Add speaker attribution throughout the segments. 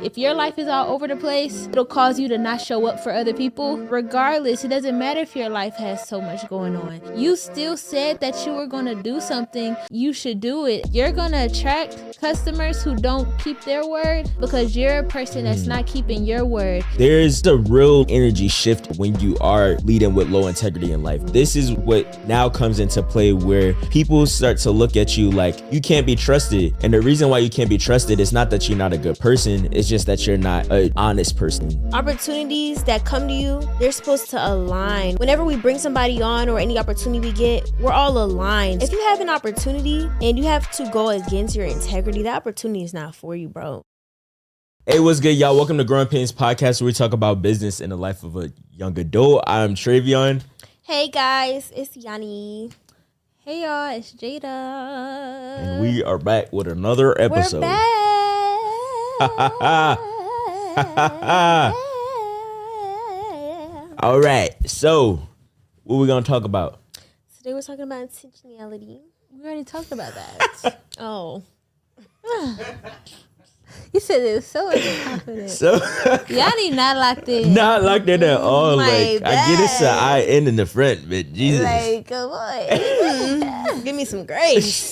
Speaker 1: If your life is all over the place, it'll cause you to not show up for other people. Regardless, it doesn't matter if your life has so much going on. You still said that you were going to do something. You should do it. You're going to attract customers who don't keep their word because you're a person that's not keeping your word.
Speaker 2: There's a real energy shift when you are leading with low integrity in life. This is what now comes into play where people start to look at you like you can't be trusted. And the reason why you can't be trusted is not that you're not a good person. It's just that you're not an honest person.
Speaker 3: Opportunities that come to you, they're supposed to align. Whenever we bring somebody on or any opportunity we get, we're all aligned. If you have an opportunity and you have to go against your integrity, that opportunity is not for you, bro.
Speaker 2: Hey, what's good, y'all? Welcome to Growing Painz podcast, where we talk about business and the life of a young adult. I'm Tre'Vion.
Speaker 3: Hey guys, it's Yanni.
Speaker 1: Hey y'all, it's Jayda.
Speaker 2: And we are back with another episode.
Speaker 3: We're back.
Speaker 2: All right, so what we gonna talk about?
Speaker 3: Today we're talking about intentionality.
Speaker 1: We already talked about that.
Speaker 3: Oh.
Speaker 1: You said it was so confident.
Speaker 2: So
Speaker 1: Yanni not locked in.
Speaker 2: not locked in at all.
Speaker 3: My
Speaker 2: Like
Speaker 3: bad.
Speaker 2: I get it's an I in the front, but Jesus.
Speaker 3: Like, come on. Give me some grace.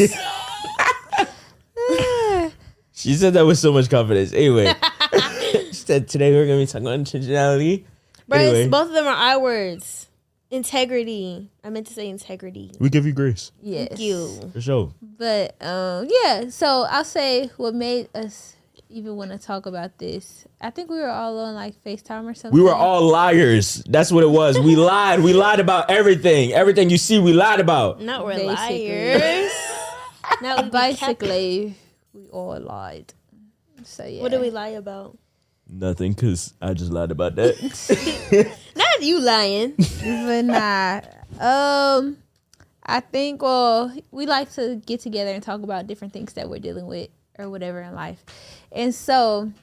Speaker 2: She said that with so much confidence. Anyway, she said today we're gonna be talking about intentionality.
Speaker 3: Bro,
Speaker 2: Anyway.
Speaker 3: both of them are I words. Integrity. I meant to say integrity.
Speaker 2: We give you grace.
Speaker 1: Yes.
Speaker 3: Thank you.
Speaker 2: For sure.
Speaker 1: But yeah, so I'll say what made us even want to talk about this. I think we were all on like FaceTime or something.
Speaker 2: We were all liars. That's what it was. We lied. We lied about everything. Everything you see, we lied about.
Speaker 3: Not we're
Speaker 1: Basically.
Speaker 3: liars. Now we
Speaker 1: Basically, we all lied. So yeah.
Speaker 3: What did we lie about?
Speaker 2: Nothing, because I just lied about that.
Speaker 3: Not you lying.
Speaker 1: But nah. I think, we like to get together and talk about different things that we're dealing with or whatever in life. And so,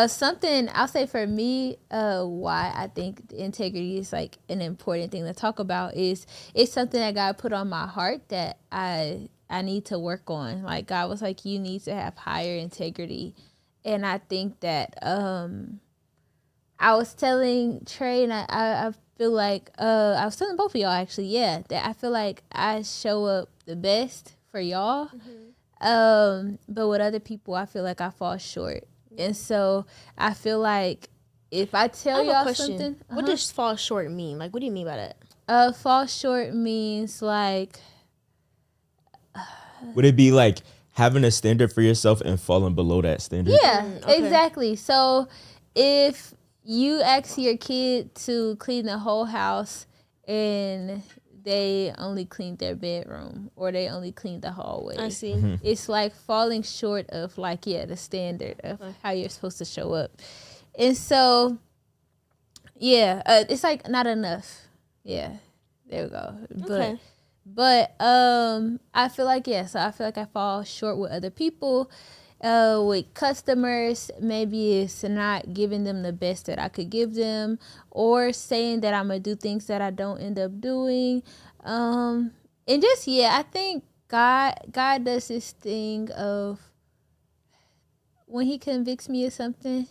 Speaker 1: something I'll say for me, why I think integrity is like an important thing to talk about is it's something that God put on my heart that I need to work on. Like God was like, you need to have higher integrity. And I think that, I was telling Trey and I feel like, I was telling both of y'all actually, yeah, that I feel like I show up the best for y'all. Mm-hmm. But with other people, I feel like I fall short. And so I feel like if I tell y'all something.
Speaker 3: What does fall short mean? Like, what do you mean by that?
Speaker 1: Fall short means like.
Speaker 2: Would it be like having a standard for yourself and falling below that standard?
Speaker 1: Yeah,
Speaker 3: okay.
Speaker 1: Exactly. So if you ask your kid to clean the whole house and they only cleaned their bedroom or they only cleaned the hallway.
Speaker 3: I see.
Speaker 2: Mm-hmm.
Speaker 1: It's like falling short of like, the standard of how you're supposed to show up. And so, it's like not enough. Yeah, there we go.
Speaker 3: Okay.
Speaker 1: But I feel like, so I feel like I fall short with other people. With customers, maybe it's not giving them the best that I could give them or saying that I'm going to do things that I don't end up doing. And just, I think God does this thing of when he convicts me of something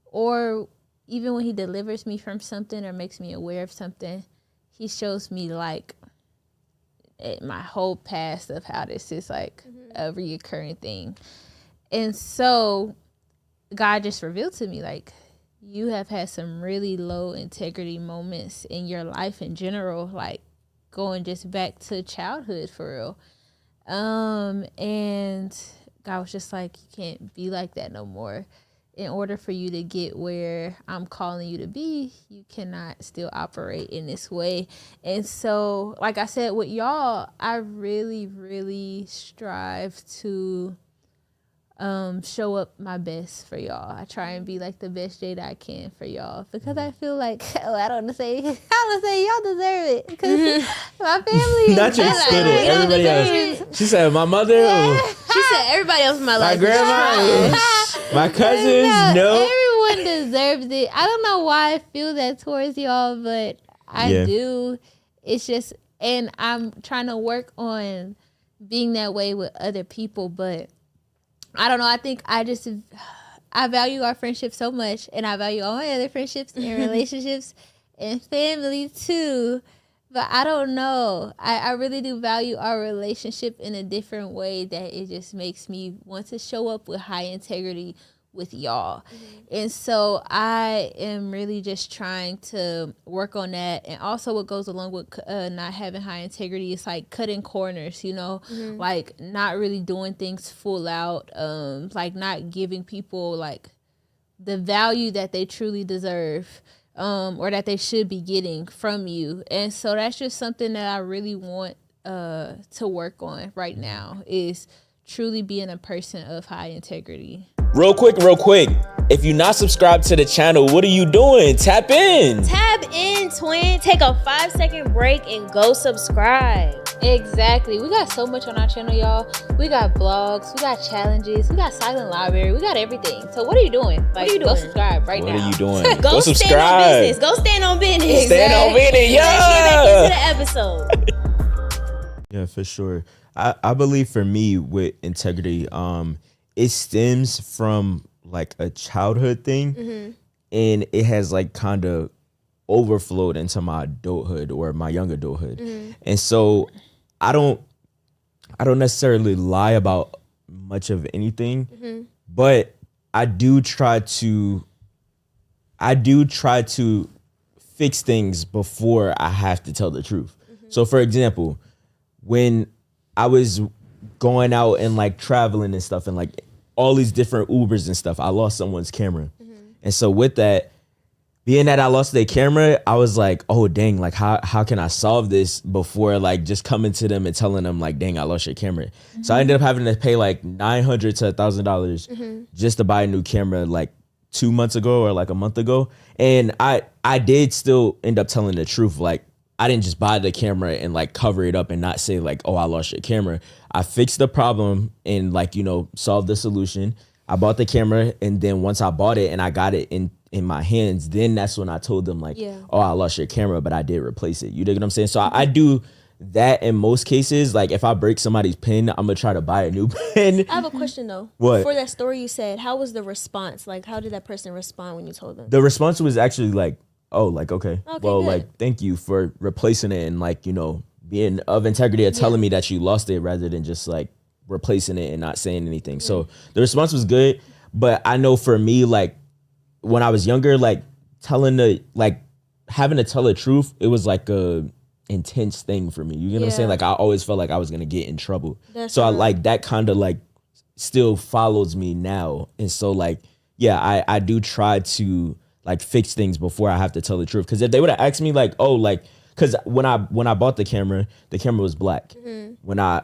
Speaker 1: or even when he delivers me from something or makes me aware of something, he shows me like my whole past of how this is like a reoccurring thing. And so God just revealed to me, like, you have had some really low integrity moments in your life in general, like going just back to childhood for real. And God was just like, you can't be like that no more. In order for you to get where I'm calling you to be, you cannot still operate in this way. And so, like I said, with y'all, I really, really strive to show up my best for y'all. I try and be like the best Jayda I can for y'all because I feel like I don't want to say y'all deserve it because my family
Speaker 2: Not your student, everybody else. She said my mother,
Speaker 3: She said everybody else in my
Speaker 2: my
Speaker 3: life.
Speaker 2: grandma, my cousins. No,
Speaker 1: everyone deserves it. I don't know why I feel that towards y'all, but I do. It's just, and I'm trying to work on being that way with other people, but I don't know. I think I value our friendship so much, and I value all my other friendships and relationships and family too. But I don't know. I really do value our relationship in a different way that it just makes me want to show up with high integrity with y'all. And so I am really just trying to work on that. And also what goes along with not having high integrity is like cutting corners, you know, like not really doing things full out, like not giving people like the value that they truly deserve, or that they should be getting from you. And so that's just something that I really want to work on right now, is truly being a person of high integrity.
Speaker 2: Real quick. If you're not subscribed to the channel, what are you doing? Tap in,
Speaker 3: twin. Take a 5-second break and go subscribe.
Speaker 1: Exactly. We got so much on our channel, y'all. We got vlogs, we got challenges, we got silent library, we got everything. So what are you doing? Like, go subscribe right now.
Speaker 2: What are you doing?
Speaker 3: Go
Speaker 2: subscribe.
Speaker 3: Stand on business. Go stand on business.
Speaker 2: Stand on business, yeah.
Speaker 3: Let's get back into the episode.
Speaker 2: Yeah, for sure. I believe for me with integrity, it stems from like a childhood thing, and it has like kind of overflowed into my adulthood or my young adulthood. And so I don't necessarily lie about much of anything, but I do try to fix things before I have to tell the truth. So for example, when I was going out and like traveling and stuff and like all these different Ubers and stuff, I lost someone's camera. And so with that, being that I lost their camera, I was like, oh dang, like how can I solve this before like just coming to them and telling them like, dang, I lost your camera. So I ended up having to pay like $900 to $1,000 just to buy a new camera like 2 months ago or like a month ago. And I did still end up telling the truth. Like, I didn't just buy the camera and like cover it up and not say like, oh, I lost your camera. I fixed the problem and like, you know, solved the solution. I bought the camera, and then once I bought it and I got it in my hands, then that's when I told them like, oh, I lost your camera, but I did replace it. You dig what I'm saying? So I do that in most cases. Like if I break somebody's pen, I'm gonna try to buy a new pen.
Speaker 3: I have a question though.
Speaker 2: What?
Speaker 3: For that story you said, how was the response? Like how did that person respond when you told them?
Speaker 2: The response was actually like, oh, like, okay well,
Speaker 3: good.
Speaker 2: like, thank you for replacing it and like, you know, being of integrity and telling me that you lost it rather than just like replacing it and not saying anything. So the response was good, but I know for me, like when I was younger, like having to tell the truth, it was like a intense thing for me. You know what I'm saying? Like I always felt like I was gonna get in trouble. So I like that kind of like still follows me now. And so like, yeah, I do try to like fix things before I have to tell the truth. Because if they would have asked me like, oh, like, because when I bought the camera was black. When I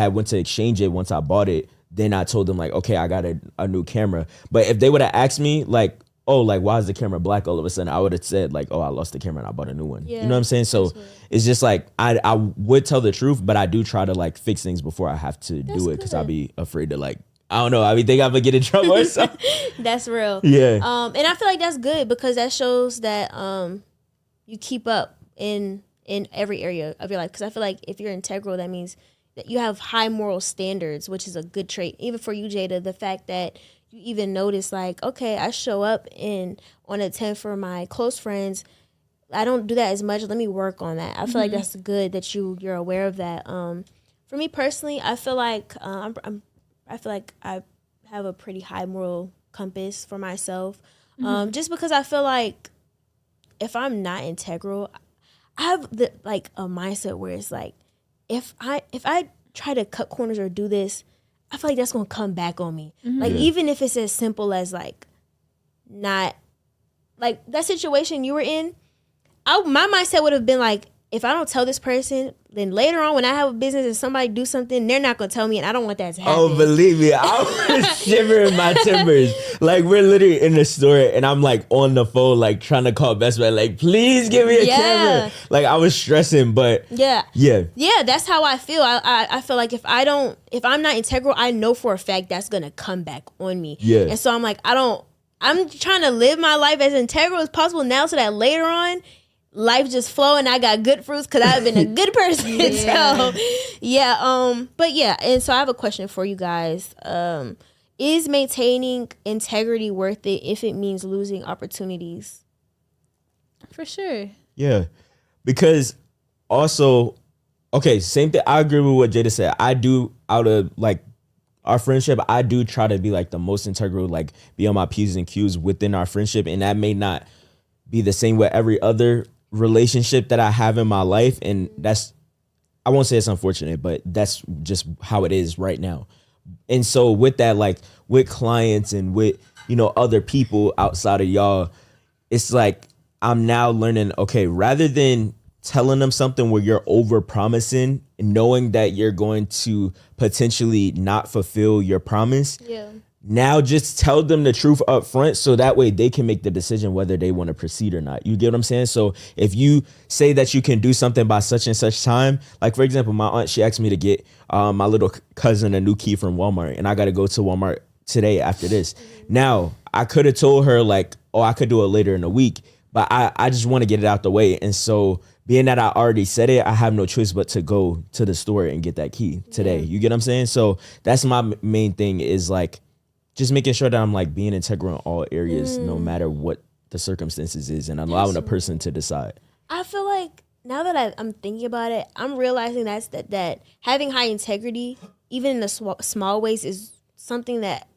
Speaker 2: went to exchange it, once I bought it, then I told them like, okay, I got a new camera. But if they would have asked me like, oh, like, why is the camera black all of a sudden? I would have said like, oh, I lost the camera and I bought a new one. You know what I'm saying? So it's just like, I would tell the truth, but I do try to like fix things before I have to do it, because I'll be afraid to like, I don't know. I mean, think I'm gonna get in trouble or something.
Speaker 3: That's real.
Speaker 2: Yeah.
Speaker 3: And I feel like that's good, because that shows that you keep up in every area of your life. Because I feel like if you're integral, that means that you have high moral standards, which is a good trait. Even for you, Jayda, the fact that you even notice like, okay, I show up on a 10 for my close friends. I don't do that as much. Let me work on that. I feel like that's good that you're aware of that. For me personally, I feel like I feel like I have a pretty high moral compass for myself, just because I feel like if I'm not integral, I have a mindset where it's like, if I try to cut corners or do this, I feel like that's gonna come back on me. Like even if it's as simple as like not like that situation you were in, my mindset would have been like, if I don't tell this person, then later on when I have a business and somebody do something, they're not going to tell me, and I don't want that to happen.
Speaker 2: Oh, believe me, I was shivering my timbers. Like, we're literally in the store, and I'm, like, on the phone, like, trying to call Best Buy, like, please give me a camera. Like, I was stressing, but yeah,
Speaker 3: that's how I feel. I feel like if I'm not integral, I know for a fact that's going to come back on me. Yeah. And so I'm like, I'm trying to live my life as integral as possible now, so that later on, life just flow and I got good fruits because I've been a good person. So but yeah, and so I have a question for you guys. Is maintaining integrity worth it if it means losing opportunities?
Speaker 1: For sure.
Speaker 2: Yeah, because also, okay, same thing. I agree with what Jayda said. I do, out of like our friendship, I do try to be like the most integral, like be on my P's and Q's within our friendship. And that may not be the same with every other relationship that I have in my life. And that's, I won't say it's unfortunate, but that's just how it is right now. And so with that, like with clients and with, you know, other people outside of y'all, it's like I'm now learning, okay, rather than telling them something where you're over promising and knowing that you're going to potentially not fulfill your promise.
Speaker 3: Yeah.
Speaker 2: Now just tell them the truth up front so that way they can make the decision whether they want to proceed or not. You get what I'm saying? So if you say that you can do something by such and such time, like for example, my aunt, she asked me to get my little cousin a new key from Walmart, and I got to go to Walmart today after this. Now, I could have told her like, oh, I could do it later in the week, but I just want to get it out the way. And so being that I already said it, I have no choice but to go to the store and get that key today. You get what I'm saying? So that's my main thing, is like just making sure that I'm like being integral in all areas, no matter what the circumstances is, and allowing a person to decide.
Speaker 3: I feel like now that I'm thinking about it, I'm realizing that having high integrity, even in the small ways, is something that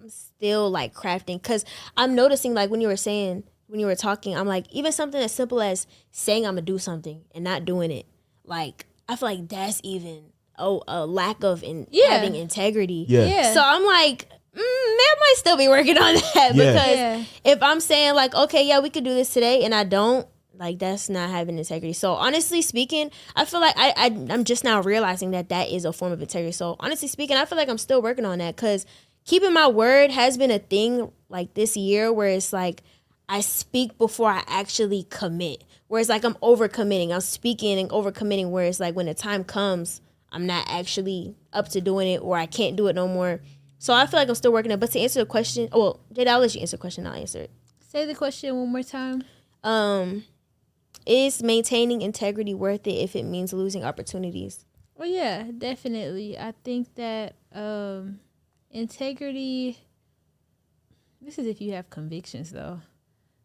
Speaker 3: I'm still like crafting. Because I'm noticing, like when you were talking, I'm like, even something as simple as saying I'm gonna do something and not doing it. Like, I feel like that's even a lack of having integrity.
Speaker 2: Yeah.
Speaker 3: So I'm like, I might still be working on that, because if I'm saying like, okay, yeah, we could do this today, and I don't, like, that's not having integrity. So honestly speaking, I feel like I'm just now realizing that is a form of integrity. So honestly speaking, I feel like I'm still working on that, because keeping my word has been a thing like this year, where it's like I speak before I actually commit. Where it's like I'm overcommitting. I'm speaking and overcommitting, where it's like when the time comes, I'm not actually up to doing it, or I can't do it no more. So I feel like I'm still working on it. But to answer the question, well, Jayda, I'll let you answer the question. I'll answer it.
Speaker 1: Say the question one more time.
Speaker 3: Is maintaining integrity worth it if it means losing opportunities?
Speaker 1: Well, yeah, definitely. I think that integrity, this is if you have convictions, though.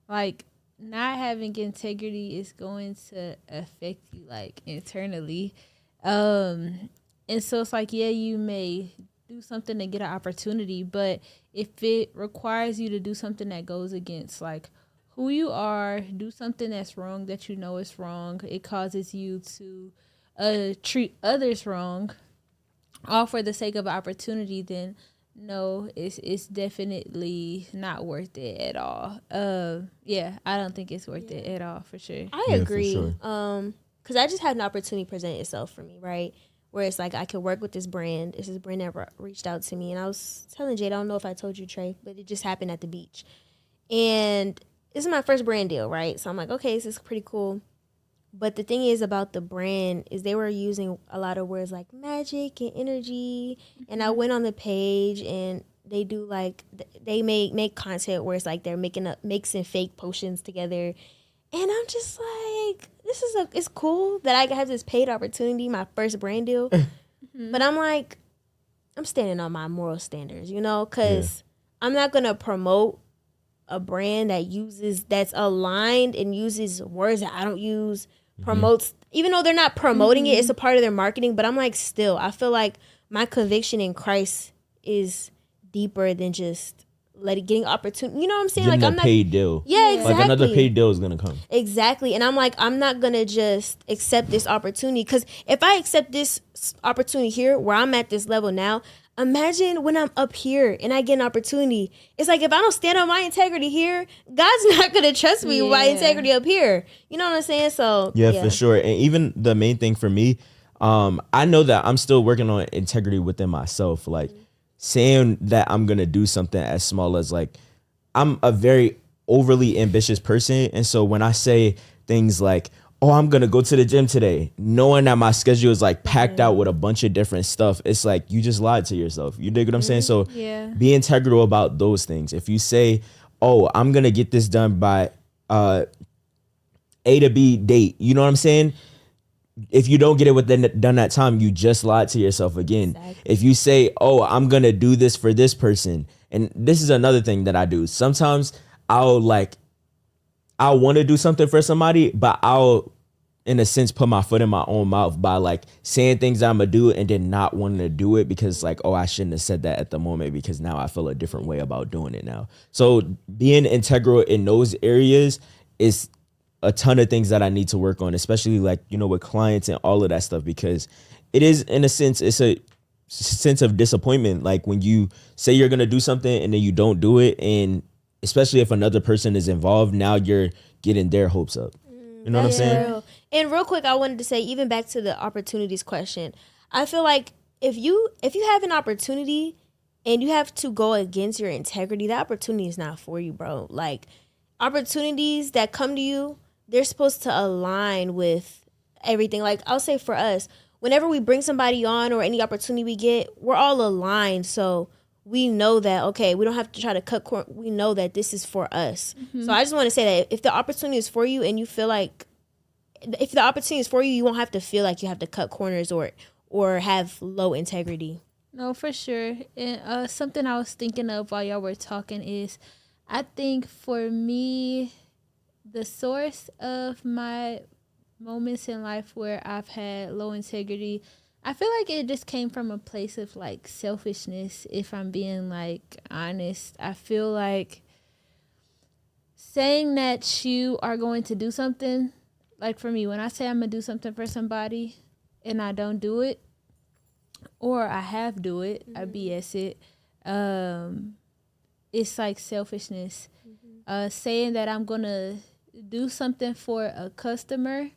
Speaker 1: Like, not having integrity is going to affect you, like, internally. And so it's like, yeah, you may do something to get an opportunity, but if it requires you to do something that goes against, like, who you are, do something that's wrong that you know is wrong, it causes you to treat others wrong, all for the sake of opportunity, then no, it's definitely not worth it at all. Yeah, I don't think it's worth it at all, for sure.
Speaker 3: I agree. Because I just had an opportunity present itself for me, right? Where it's like I could work with this brand. It's this brand that reached out to me, and I was telling Jayda, I don't know if I told you, Trey, but it just happened at the beach. And this is my first brand deal, right? So I'm like, okay, this is pretty cool. But the thing is about the brand is they were using a lot of words like magic and energy. And I went on the page, and they do like, they make content where it's like they're mixing fake potions together. And I'm just like, it's cool that I have this paid opportunity, my first brand deal. But I'm like, I'm standing on my moral standards, you know, because I'm not going to promote a brand that's aligned and uses words that I don't use, promotes, even though they're not promoting it, it's a part of their marketing. But I'm like, still, I feel like my conviction in Christ is deeper than just getting opportunity. You know what I'm saying?
Speaker 2: Getting
Speaker 3: like, I'm
Speaker 2: a paid deal.
Speaker 3: Yeah, exactly.
Speaker 2: Like another paid deal is gonna come.
Speaker 3: Exactly. And I'm like, I'm not gonna just accept this opportunity, because if I accept this opportunity here where I'm at this level now, imagine when I'm up here and I get an opportunity. It's like, if I don't stand on my integrity here, God's not gonna trust me with my integrity up here. You know what I'm saying? So
Speaker 2: yeah, for sure. And even the main thing for me, I know that I'm still working on integrity within myself. Like saying that I'm gonna do something as small as, like, I'm a very overly ambitious person, and so when I say things like, oh, I'm gonna go to the gym today, knowing that my schedule is like packed out with a bunch of different stuff, it's like you just lied to yourself. You dig what I'm saying? So be integral about those things. If you say, oh, I'm gonna get this done by A to B date, you know what I'm saying? if you don't get it within done that time, you just lied to yourself again.
Speaker 3: Exactly.
Speaker 2: If you say, oh, I'm gonna do this for this person, and this is another thing that I do. Sometimes I'll want to do something for somebody, but I'll, in a sense, put my foot in my own mouth by like saying things I'm gonna do and then not wanting to do it because like, oh, I shouldn't have said that at the moment because now I feel a different way about doing it now. So being integral in those areas is a ton of things that I need to work on, especially like, with clients and all of that stuff, because it is, in a sense, it's a sense of disappointment. Like when you say you're going to do something and then you don't do it. And especially if another person is involved, now you're getting their hopes up. You know what I'm saying?
Speaker 3: Real. And real quick, I wanted to say, even back to the opportunities question, I feel like if you have an opportunity and you have to go against your integrity, that opportunity is not for you, bro. Like opportunities that come to you, they're supposed to align with everything. Like I'll say for us, whenever we bring somebody on or any opportunity we get, we're all aligned. So we know that, okay, we don't have to try to cut corners. We know that this is for us. So I just want to say that if the opportunity is for you and you feel like, if the opportunity is for you, you won't have to feel like you have to cut corners or have low integrity.
Speaker 1: No, for sure. And something I was thinking of while y'all were talking is, I think for me, the source of my moments in life where I've had low integrity, I feel like it just came from a place of like selfishness, if I'm being like honest. I feel like saying that you are going to do something, like for me, when I say I'm going to do something for somebody and I don't do it, or I have do it, I BS it, it's like selfishness. Saying that I'm going to do something for a customer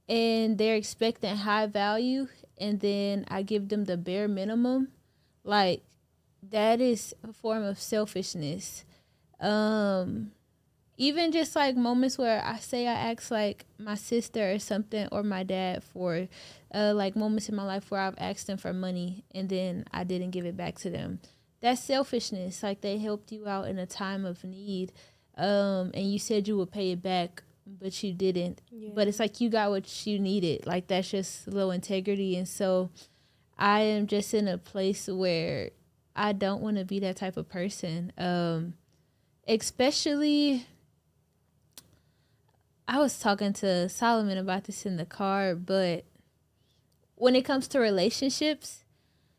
Speaker 1: and they're expecting high value and then I give them the bare minimum, like that is a form of selfishness. Even just like moments where I ask like my sister or something or my dad for like moments in my life where I've asked them for money and then I didn't give it back to them. That's selfishness. Like they helped you out in a time of need. And you said you would pay it back, but you didn't. Yeah. But it's like you got what you needed. Like that's just low integrity. And so I am just in a place where I don't want to be that type of person. Especially, I was talking to Solomon about this in the car, but when it comes to relationships,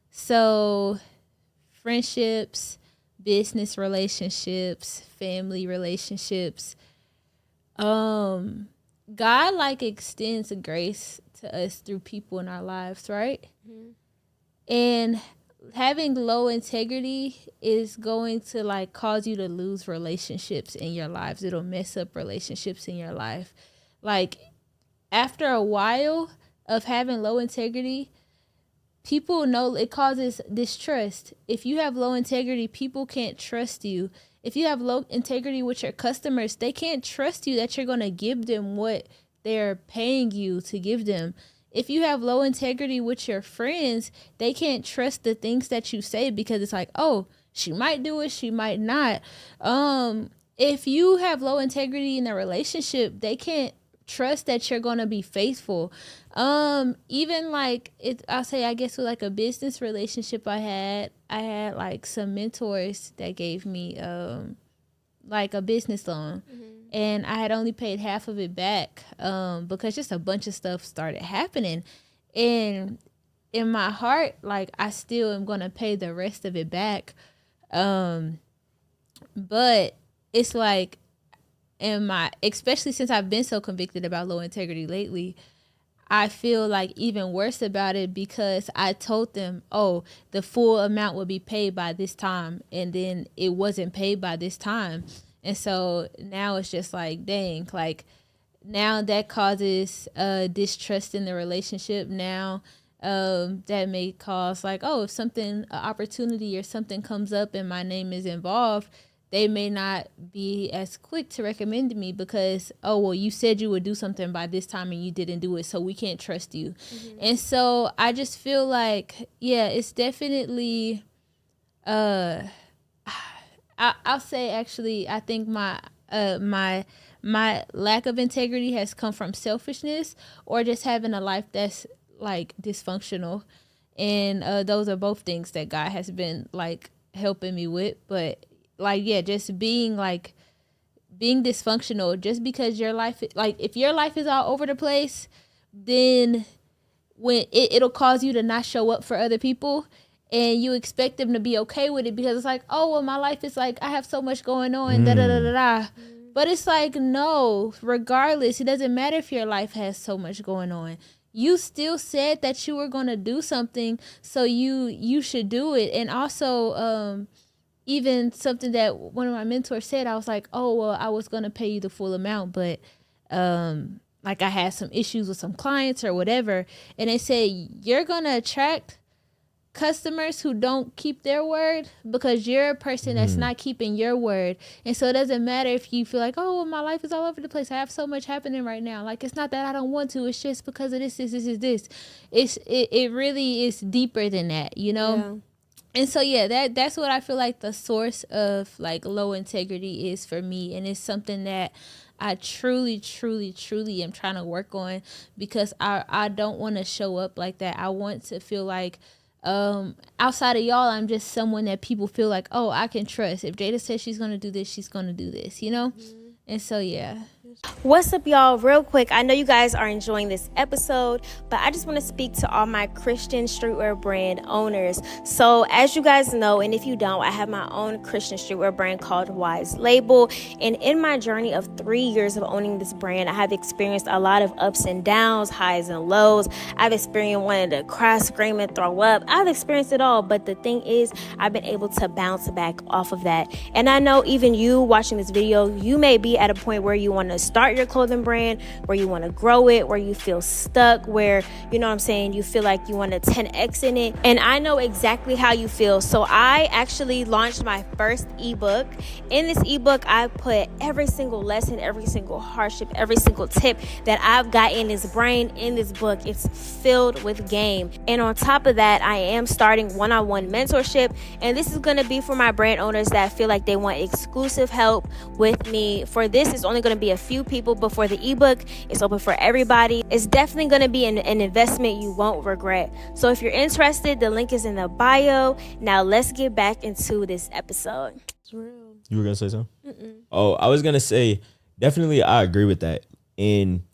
Speaker 1: so friendships, business relationships, family relationships, God like extends grace to us through people in our lives, right? And having low integrity is going to like cause you to lose relationships in your lives. It'll mess up relationships in your life. Like after a while of having low integrity, people know it causes distrust. If you have low integrity, people can't trust you. If you have low integrity with your customers, they can't trust you that you're going to give them what they're paying you to give them. If you have low integrity with your friends, they can't trust the things that you say because it's like, oh, she might do it, she might not. If you have low integrity in a relationship, they can't trust that you're going to be faithful. Even like I'll say, I guess with like a business relationship I had like some mentors that gave me like a business loan. And I had only paid half of it back because just a bunch of stuff started happening. And in my heart, like I still am going to pay the rest of it back. But it's like, especially since I've been so convicted about low integrity lately, I feel like even worse about it because I told them, oh, the full amount will be paid by this time. And then it wasn't paid by this time. And so now it's just like, dang, like now that causes distrust in the relationship. Now that may cause like, oh, if something, an opportunity or something comes up and my name is involved, they may not be as quick to recommend me because, oh, well, you said you would do something by this time and you didn't do it, so we can't trust you. And so I just feel like, yeah, it's definitely, I'll say actually, I think my my lack of integrity has come from selfishness or just having a life that's like dysfunctional. And those are both things that God has been like helping me with. But like, yeah, just being dysfunctional just because your life, like if your life is all over the place, then when it'll cause you to not show up for other people, and you expect them to be okay with it because it's like, oh, well, my life is like, I have so much going on, da da da da da. But it's like, no, regardless, it doesn't matter if your life has so much going on. You still said that you were going to do something, so you should do it. And also, even something that one of my mentors said, I was like, oh, well, I was going to pay you the full amount, but like I had some issues with some clients or whatever. And they said, you're going to attract customers who don't keep their word because you're a person that's not keeping your word. And so it doesn't matter if you feel like, oh, well, my life is all over the place, I have so much happening right now. Like, it's not that I don't want to, it's just because of this. It really is deeper than that, you know? Yeah. And so, yeah, that's what I feel like the source of like low integrity is for me. And it's something that I truly, truly, truly am trying to work on, because I don't want to show up like that. I want to feel like, outside of y'all, I'm just someone that people feel like, oh, I can trust. If Jayda says she's going to do this, she's going to do this, you know? And so, yeah.
Speaker 3: What's up, y'all? Real quick, I know you guys are enjoying this episode, but I just want to speak to all my Christian streetwear brand owners. So as you guys know, and if you don't, I have my own Christian streetwear brand called Wise Label. And in my journey of 3 years of owning this brand, I have experienced a lot of ups and downs, highs and lows. I've experienced wanting to cry, scream, and throw up. I've experienced it all. But the thing is, I've been able to bounce back off of that. And I know even you watching this video, you may be at a point where you want to start your clothing brand, where you want to grow it, where you feel stuck, where, you know what I'm saying, you feel like you want to 10x in it. And I know exactly how you feel. So I actually launched my first ebook. In this ebook, I put every single lesson, every single hardship, every single tip that I've got in this brain in this book. It's filled with game. And on top of that, I am starting one-on-one mentorship. And this is going to be for my brand owners that feel like they want exclusive help with me. For this, it's only going to be a few people, but for the ebook, it's open for everybody. It's definitely going to be an investment you won't regret. So if you're interested, the link is in the bio. Now let's get back into this episode.
Speaker 2: It's real. You were going to say something? Oh, I was going to say, definitely I agree with that. In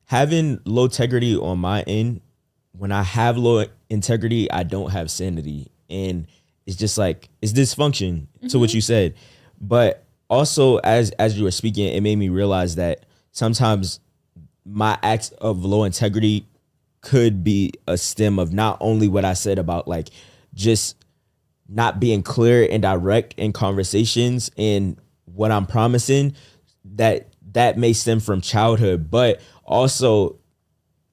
Speaker 2: having low integrity on my end, when I have low integrity, I don't have sanity. And it's just like, it's dysfunction to what you said. But also, as you were speaking, it made me realize that sometimes my acts of low integrity could be a stem of not only what I said about like just not being clear and direct in conversations and what I'm promising, that may stem from childhood, but also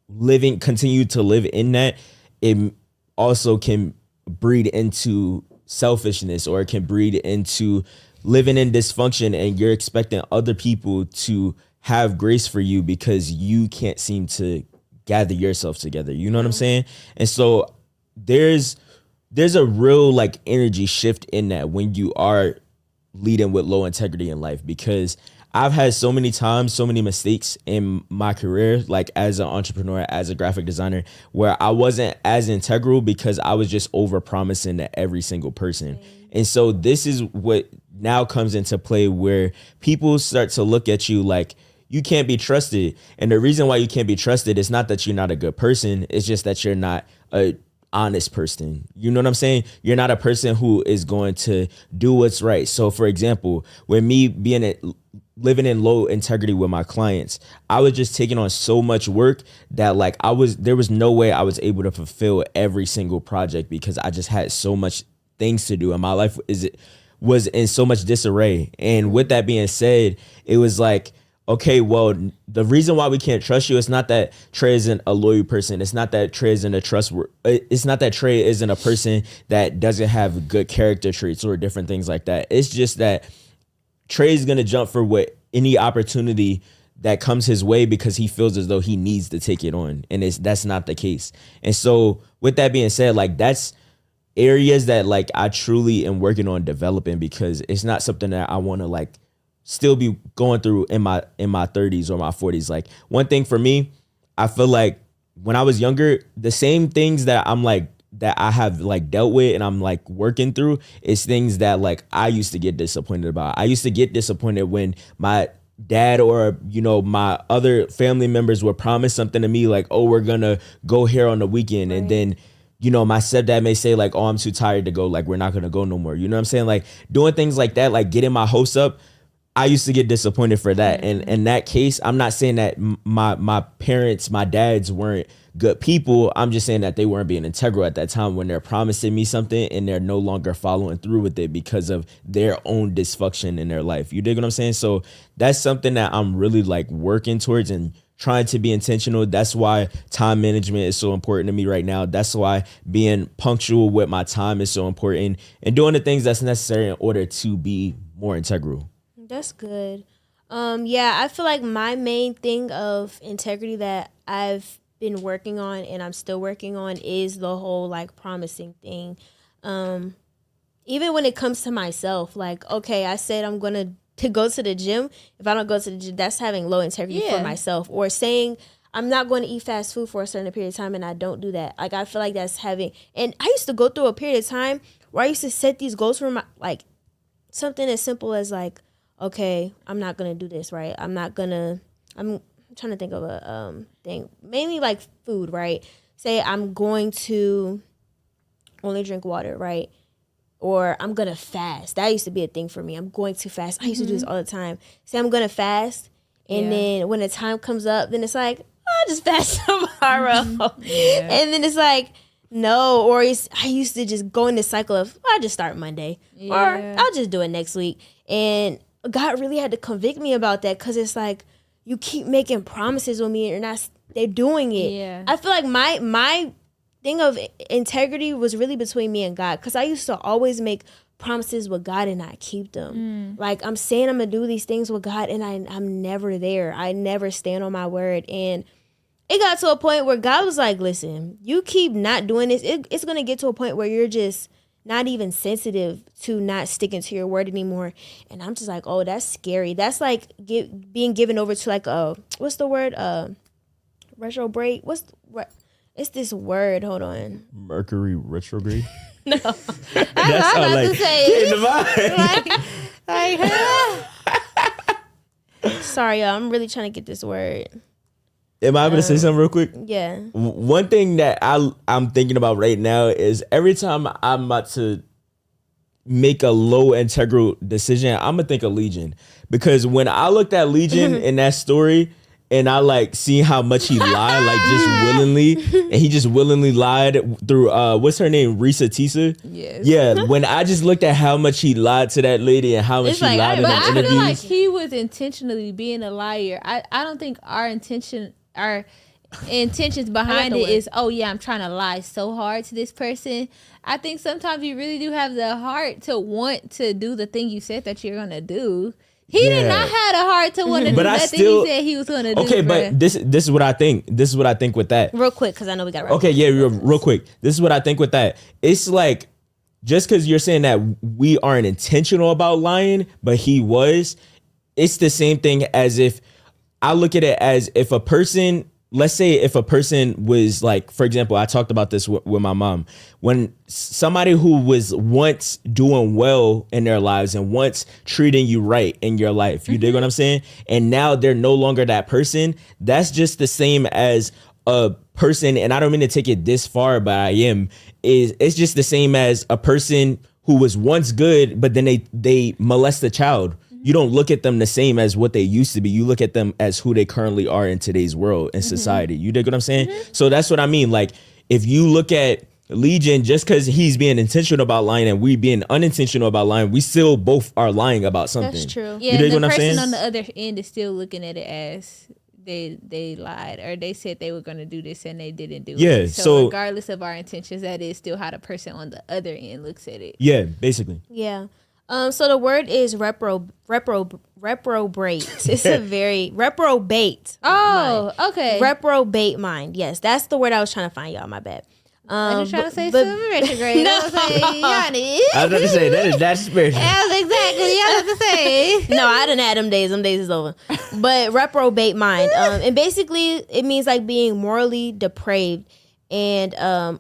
Speaker 2: continue to live in that. It also can breed into selfishness, or it can breed into living in dysfunction, and you're expecting other people to have grace for you because you can't seem to gather yourself together. You know what I'm saying? And so there's a real like energy shift in that when you are leading with low integrity in life, because I've had so many times, so many mistakes in my career, like as an entrepreneur, as a graphic designer, where I wasn't as integral because I was just over promising to every single person. And so this is what now comes into play, where people start to look at you like you can't be trusted. And the reason why you can't be trusted is not that you're not a good person. It's just that you're not a honest person. You know what I'm saying? You're not a person who is going to do what's right. So for example, with me living in low integrity with my clients, I was just taking on so much work that like there was no way I was able to fulfill every single project because I just had so much things to do, and my life was in so much disarray. And with that being said, it was like, okay, well, the reason why we can't trust you is not that Trey isn't a loyal person. It's not that Trey isn't it's not that Trey isn't a person that doesn't have good character traits or different things like that. It's just that Trey's gonna jump for any opportunity that comes his way because he feels as though he needs to take it on, and that's not the case. And so with that being said, like that's areas that like I truly am working on developing, because it's not something that I want to like still be going through in my 30s or my 40s. Like, one thing for me, I feel like when I was younger, the same things that I'm like, that I have like dealt with and I'm like working through is things that like I used to get disappointed about. I used to get disappointed when my dad or, you know, my other family members would promise something to me like, oh, we're gonna go here on the weekend. Right. And then, you know, my stepdad may say like, oh, I'm too tired to go. Like, we're not gonna go no more. You know what I'm saying? Like, doing things like that, like getting my hopes up, I used to get disappointed for that. And in that case, I'm not saying that my parents, my dads weren't good people. I'm just saying that they weren't being integral at that time when they're promising me something and they're no longer following through with it because of their own dysfunction in their life. You dig what I'm saying? So that's something that I'm really like working towards and trying to be intentional. That's why time management is so important to me right now. That's why being punctual with my time is so important and doing the things that's necessary in order to be more integral.
Speaker 3: That's good. Yeah, I feel like my main thing of integrity that I've been working on and I'm still working on is the whole like promising thing. Even when it comes to myself, like, okay, I said I'm going to go to the gym. If I don't go to the gym, that's having low integrity for myself. Or saying I'm not going to eat fast food for a certain period of time and I don't do that. Like, I feel like that's having, and I used to go through a period of time where I used to set these goals for my, like, something as simple as like, okay, I'm not going to do this, right? I'm trying to think of a thing, mainly like food, right? Say I'm going to only drink water, right? Or I'm going to fast. That used to be a thing for me. I'm going to fast. I used to do this all the time. Say I'm going to fast, and then when the time comes up, then it's like, I'll just fast tomorrow. And then it's like, no, or I used to just go in this cycle of, I'll just start Monday, or I'll just do it next week. And God really had to convict me about that, because it's like, you keep making promises with me and they're doing it. Yeah. I feel like my thing of integrity was really between me and God, because I used to always make promises with God and not keep them. Like, I'm saying I'm going to do these things with God and I'm never there. I never stand on my word. And it got to a point where God was like, listen, you keep not doing this. It's going to get to a point where you're just not even sensitive to not sticking to your word anymore. And I'm just like, oh, that's scary. That's like being given over to like what's the word? Retrograde. It's this word. Hold on.
Speaker 2: Mercury retrograde.
Speaker 3: No,
Speaker 2: that's all like in the mind.
Speaker 3: Sorry, y'all. I'm really trying to get this word.
Speaker 2: Am I able to say something real quick?
Speaker 3: Yeah.
Speaker 2: One thing that I'm thinking about right now is every time I'm about to make a low integral decision, I'm gonna think of Legion, because when I looked at Legion in that story and I like see how much he lied, like just willingly, and he just willingly lied through what's her name, Risa Tisa?
Speaker 1: Yes.
Speaker 2: Yeah. When I just looked at how much he lied to that lady and how much he lied in the interviews.
Speaker 1: I feel like he was intentionally being a liar. I don't think our intentions behind it is, oh yeah, I'm trying to lie so hard to this person. I think sometimes you really do have the heart to want to do the thing you said that you're gonna do. He did not have a heart to want to do that thing he said he was gonna do.
Speaker 2: Okay, but this is what I think. This is what I think with that.
Speaker 3: Real quick, because I know we got.
Speaker 2: Okay, yeah, real quick. This is what I think with that. It's like, just because you're saying that we aren't intentional about lying, but he was. It's the same thing as if I look at it as if a person. Let's say if a person was like, for example, I talked about this with my mom. When somebody who was once doing well in their lives and once treating you right in your life, you dig what I'm saying? And now they're no longer that person. That's just the same as a person, and I don't mean to take it this far, but I am. It's just the same as a person who was once good, but then they molest a child. You don't look at them the same as what they used to be. You look at them as who they currently are in today's world and society. You dig what I'm saying? So that's what I mean. Like, if you look at Legion, just because he's being intentional about lying and we being unintentional about lying, we still both are lying about something.
Speaker 3: That's true.
Speaker 1: Yeah,
Speaker 2: you dig
Speaker 1: the
Speaker 2: what I'm
Speaker 1: person
Speaker 2: saying?
Speaker 1: on the other end is still looking at it as they lied, or they said they were going to do this and they didn't do it.
Speaker 2: Yeah, so
Speaker 1: regardless of our intentions, that is still how the person on the other end looks at it.
Speaker 2: Yeah, basically.
Speaker 3: Yeah. So the word is reprobate. It's a very reprobate.
Speaker 1: Oh,
Speaker 3: mind.
Speaker 1: okay.
Speaker 3: Reprobate mind. Yes, that's the word I was trying to find, y'all. My bad.
Speaker 1: I was trying to say
Speaker 3: but-
Speaker 1: something retrograde.
Speaker 3: No.
Speaker 1: I was like, Yanni.
Speaker 2: I was about to say that's spiritual.
Speaker 1: That's exactly what I was to say.
Speaker 3: No, I done had them days. Them days is over. But reprobate mind. And basically it means like being morally depraved and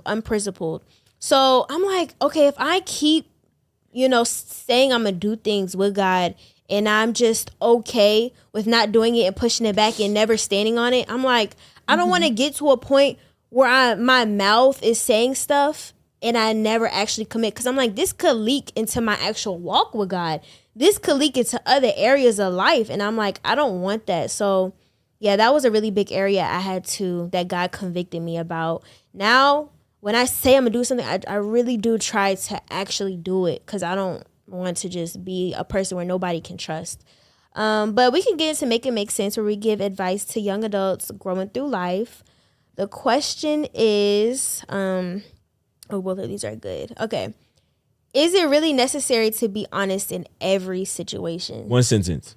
Speaker 3: unprincipled. So I'm like, okay, if I keep, saying I'm gonna do things with God and I'm just okay with not doing it and pushing it back and never standing on it, I'm like, I don't want to get to a point where my mouth is saying stuff and I never actually commit. Because I'm like, this could leak into my actual walk with God. This could leak into other areas of life. And I'm like, I don't want that. So, yeah, that was a really big area that God convicted me about. Now, when I say I'm going to do something, I really do try to actually do it because I don't want to just be a person where nobody can trust. But we can get into Make It Make Sense, where we give advice to young adults growing through life. The question is, both of these are good. Okay. Is it really necessary to be honest in every situation?
Speaker 2: One sentence.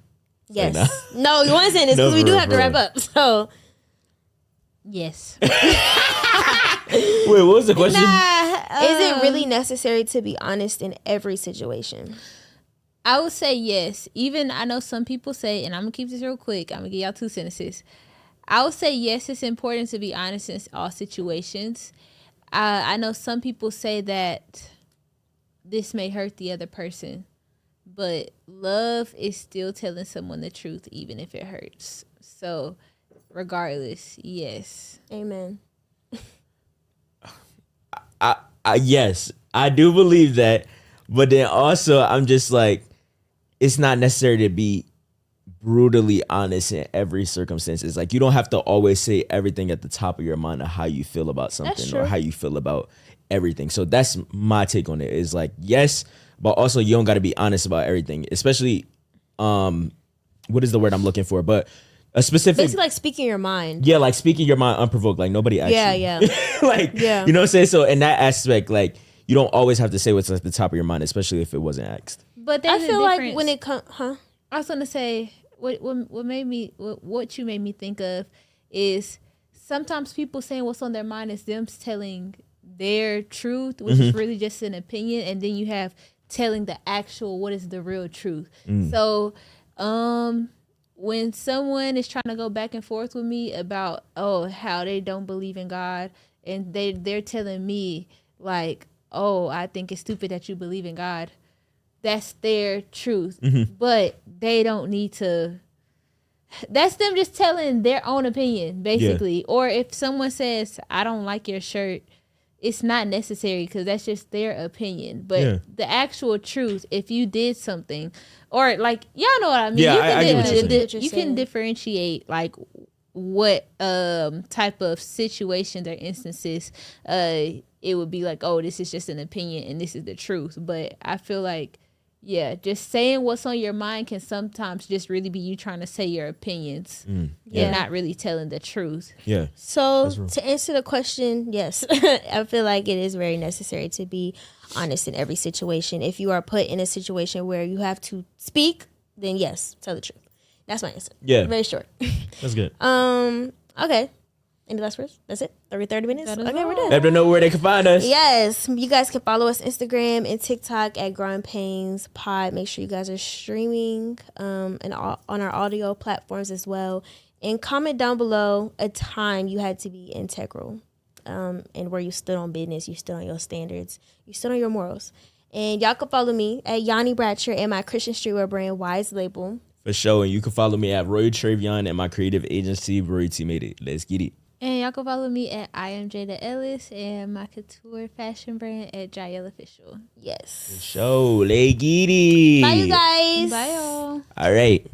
Speaker 3: Yes.
Speaker 2: Right
Speaker 3: No, one sentence, because we do have to wrap up. So,
Speaker 1: Yes.
Speaker 2: Wait, what was the question?
Speaker 3: is it really necessary to be honest in every situation?
Speaker 1: I would say yes. Even I know some people say, and I'm going to keep this real quick. I'm going to give y'all 2 sentences. I would say yes, it's important to be honest in all situations. I know some people say that this may hurt the other person, but love is still telling someone the truth, even if it hurts. So, regardless, yes.
Speaker 3: Amen.
Speaker 2: Yes, I do believe that, but then also I'm just like, it's not necessary to be brutally honest in every circumstance. It's like you don't have to always say everything at the top of your mind of how you feel about something or how you feel about everything. So that's my take on it. Is like, yes, but also you don't got to be honest about everything, especially what is the word I'm looking for, but a specific,
Speaker 3: basically like speaking your mind.
Speaker 2: Yeah, like speaking your mind unprovoked, like nobody asked you. Like, you know what I'm saying? So in that aspect, like you don't always have to say what's at the top of your mind, especially if it wasn't asked.
Speaker 1: But
Speaker 3: I feel like when it comes,
Speaker 1: I was gonna say what you made me think of is sometimes people saying what's on their mind is them telling their truth, which is really just an opinion, and then you have telling the actual what is the real truth. So when someone is trying to go back and forth with me about how they don't believe in God, and they're telling me like, I think it's stupid that you believe in God, that's their truth. But they don't need to, that's them just telling their own opinion, basically. Or if someone says, I don't like your shirt, it's not necessary because that's just their opinion. But the actual truth, if you did something, or like, y'all know what I mean. You can differentiate like what type of situations or instances it would be like, this is just an opinion and this is the truth. But I feel like, just saying what's on your mind can sometimes just really be you trying to say your opinions and not really telling the truth.
Speaker 2: Yeah.
Speaker 3: So to answer the question, yes, I feel like it is very necessary to be honest in every situation. If you are put in a situation where you have to speak, then yes, tell the truth. That's my answer.
Speaker 2: Yeah.
Speaker 3: Very short.
Speaker 2: That's good.
Speaker 3: Okay. Any last words? That's it? 30 minutes? Okay, we're done.
Speaker 2: Let them know where they can find us.
Speaker 3: Yes. You guys can follow us Instagram and TikTok at Growing Painz Pod. Make sure you guys are streaming and on our audio platforms as well. And comment down below a time you had to be integral and where you stood on business, you stood on your standards, you stood on your morals. And y'all can follow me at Yanni Bratcher and my Christian streetwear brand Wise Label.
Speaker 2: For sure. And you can follow me at Tre'Vion and my creative agency, RoyalTMadeIt. Let's get it.
Speaker 1: And y'all can follow me at I am Jayda Ellis and my couture fashion brand at Jaell Official.
Speaker 3: Yes.
Speaker 2: For sure. Let's get it.
Speaker 3: Bye, you guys.
Speaker 1: Bye, y'all.
Speaker 2: All right.